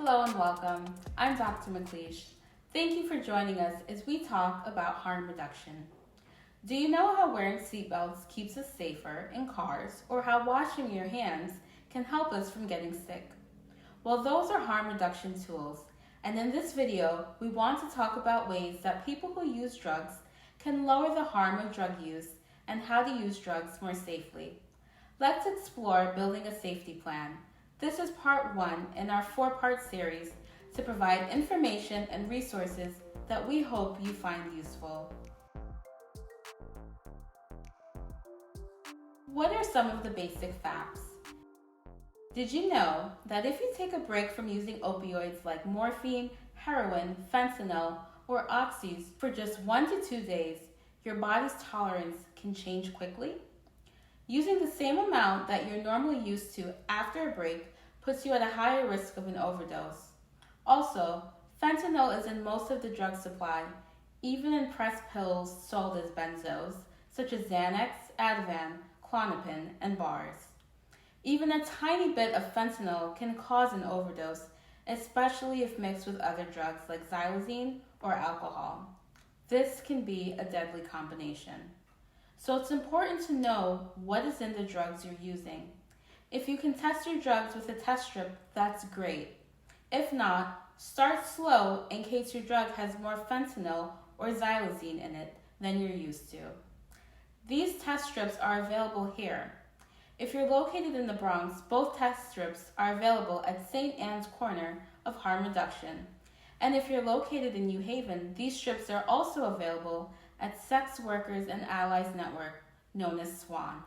Hello and welcome. I'm Dr. McLeish. Thank you for joining us as we talk about harm reduction. Do you know how wearing seatbelts keeps us safer in cars, or how washing your hands can help us from getting sick? Well, those are harm reduction tools, and in this video, we want to talk about ways that people who use drugs can lower the harm of drug use and how to use drugs more safely. Let's explore building a safety plan. This is part 1 in our 4-part series to provide information and resources that we hope you find useful. What are some of the basic facts? Did you know that if you take a break from using opioids like morphine, heroin, fentanyl, or oxys for just 1 to 2 days, your body's tolerance can change quickly? Using the same amount that you're normally used to after a break puts you at a higher risk of an overdose. Also, fentanyl is in most of the drug supply, even in pressed pills sold as benzos, such as Xanax, Ativan, Klonopin, and bars. Even a tiny bit of fentanyl can cause an overdose, especially if mixed with other drugs like xylazine or alcohol. This can be a deadly combination. So it's important to know what is in the drugs you're using. If you can test your drugs with a test strip, that's great. If not, start slow in case your drug has more fentanyl or xylazine in it than you're used to. These test strips are available here. If you're located in the Bronx, both test strips are available at St. Anne's Corner of Harm Reduction. And if you're located in New Haven, these strips are also available at Sex Workers and Allies Network, known as SWAN.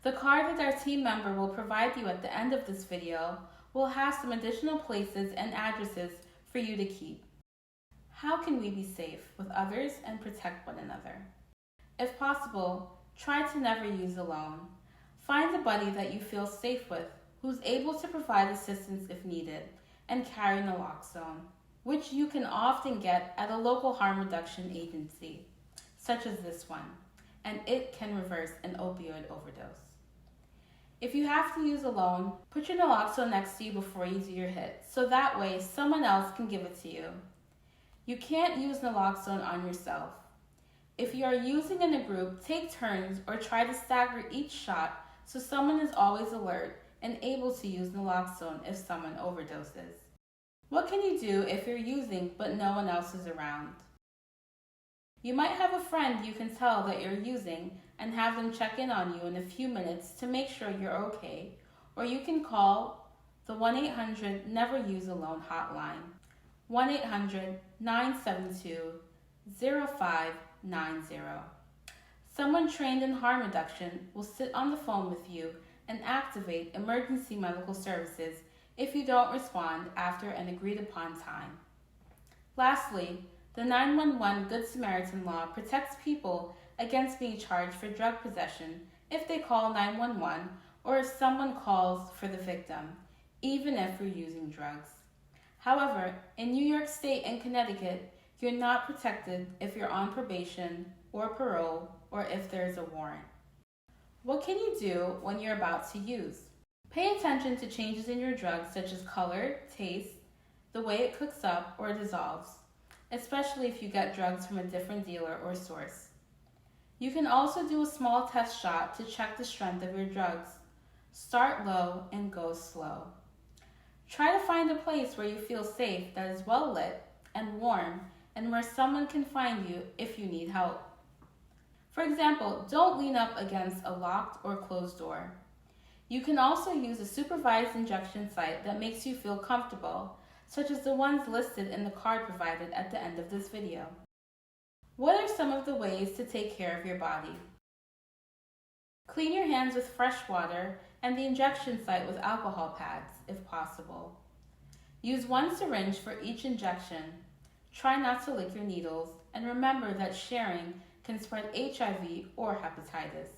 The card that our team member will provide you at the end of this video will have some additional places and addresses for you to keep. How can we be safe with others and protect one another? If possible, try to never use alone. Find a buddy that you feel safe with, who's able to provide assistance if needed, and carry naloxone, which you can often get at a local harm reduction agency, such as this one, and it can reverse an opioid overdose. If you have to use alone, put your naloxone next to you before you do your hit, so that way someone else can give it to you. You can't use naloxone on yourself. If you are using in a group, take turns or try to stagger each shot so someone is always alert and able to use naloxone if someone overdoses. What can you do if you're using but no one else is around? You might have a friend you can tell that you're using and have them check in on you in a few minutes to make sure you're okay, or you can call the 1-800-NEVER-USE-ALONE hotline, 1-800-972-0590. Someone trained in harm reduction will sit on the phone with you and activate emergency medical services if you don't respond after an agreed upon time. Lastly, the 911 Good Samaritan law protects people against being charged for drug possession if they call 911 or if someone calls for the victim, even if you're using drugs. However, in New York State and Connecticut, you're not protected if you're on probation or parole or if there's a warrant. What can you do when you're about to use? Pay attention to changes in your drug such as color, taste, the way it cooks up or dissolves, especially if you get drugs from a different dealer or source. You can also do a small test shot to check the strength of your drugs. Start low and go slow. Try to find a place where you feel safe that is well lit and warm and where someone can find you if you need help. For example, don't lean up against a locked or closed door. You can also use a supervised injection site that makes you feel comfortable, such as the ones listed in the card provided at the end of this video. What are some of the ways to take care of your body? Clean your hands with fresh water and the injection site with alcohol pads, if possible. Use 1 syringe for each injection. Try not to lick your needles, and remember that sharing can spread HIV or hepatitis.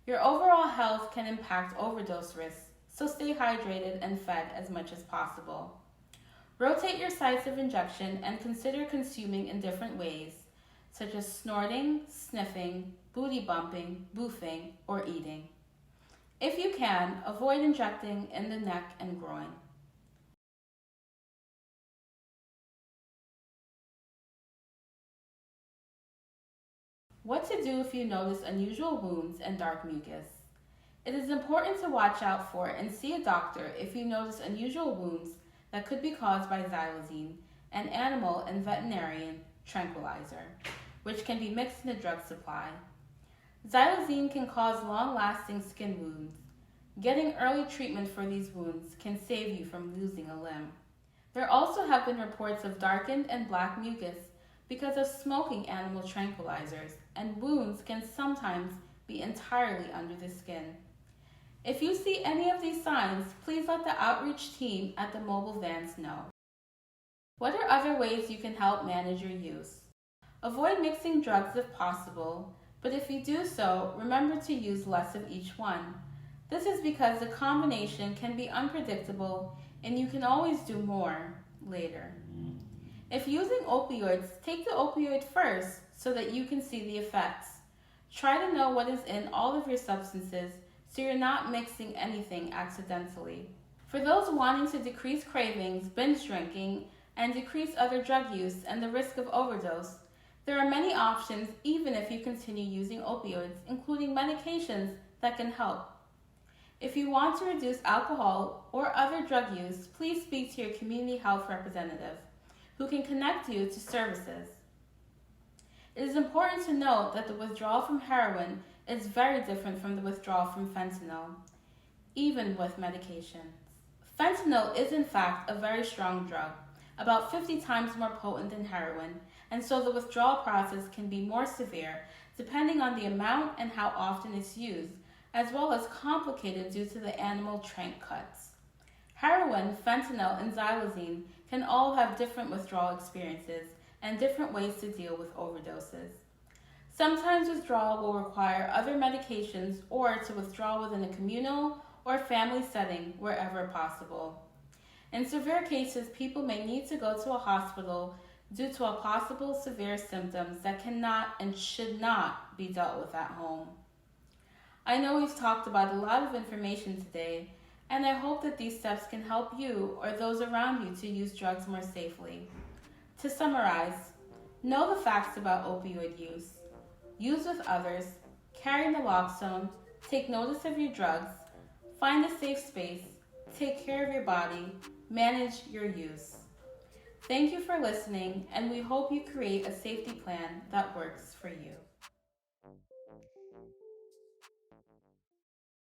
Your overall health can impact overdose risks, so stay hydrated and fed as much as possible. Rotate your sites of injection and consider consuming in different ways, such as snorting, sniffing, booty bumping, boofing, or eating. If you can, avoid injecting in the neck and groin. What to do if you notice unusual wounds and dark mucus. It is important to watch out for and see a doctor if you notice unusual wounds that could be caused by xylazine, an animal and veterinarian tranquilizer, which can be mixed in the drug supply. Xylazine can cause long-lasting skin wounds. Getting early treatment for these wounds can save you from losing a limb. There also have been reports of darkened and black mucus because of smoking animal tranquilizers, and wounds can sometimes be entirely under the skin. If you see any of these signs, please let the outreach team at the mobile vans know. What are other ways you can help manage your use? Avoid mixing drugs if possible, but if you do so, remember to use less of each one. This is because the combination can be unpredictable and you can always do more later. If using opioids, take the opioid first so that you can see the effects. Try to know what is in all of your substances so you're not mixing anything accidentally. For those wanting to decrease cravings, binge drinking, and decrease other drug use and the risk of overdose, there are many options even if you continue using opioids, including medications that can help. If you want to reduce alcohol or other drug use, please speak to your community health representative, who can connect you to services. It is important to note that the withdrawal from heroin is very different from the withdrawal from fentanyl, even with medications. Fentanyl is in fact a very strong drug, about 50 times more potent than heroin, and so the withdrawal process can be more severe depending on the amount and how often it's used, as well as complicated due to the animal tranq cuts. Heroin, fentanyl, and xylazine can all have different withdrawal experiences and different ways to deal with overdoses. Sometimes withdrawal will require other medications or to withdraw within a communal or family setting wherever possible. In severe cases, people may need to go to a hospital due to a possible severe symptoms that cannot and should not be dealt with at home. I know we've talked about a lot of information today, and I hope that these steps can help you or those around you to use drugs more safely. To summarize, know the facts about opioid use with others, carry naloxone, take notice of your drugs, find a safe space, take care of your body, manage your use. Thank you for listening, and we hope you create a safety plan that works for you.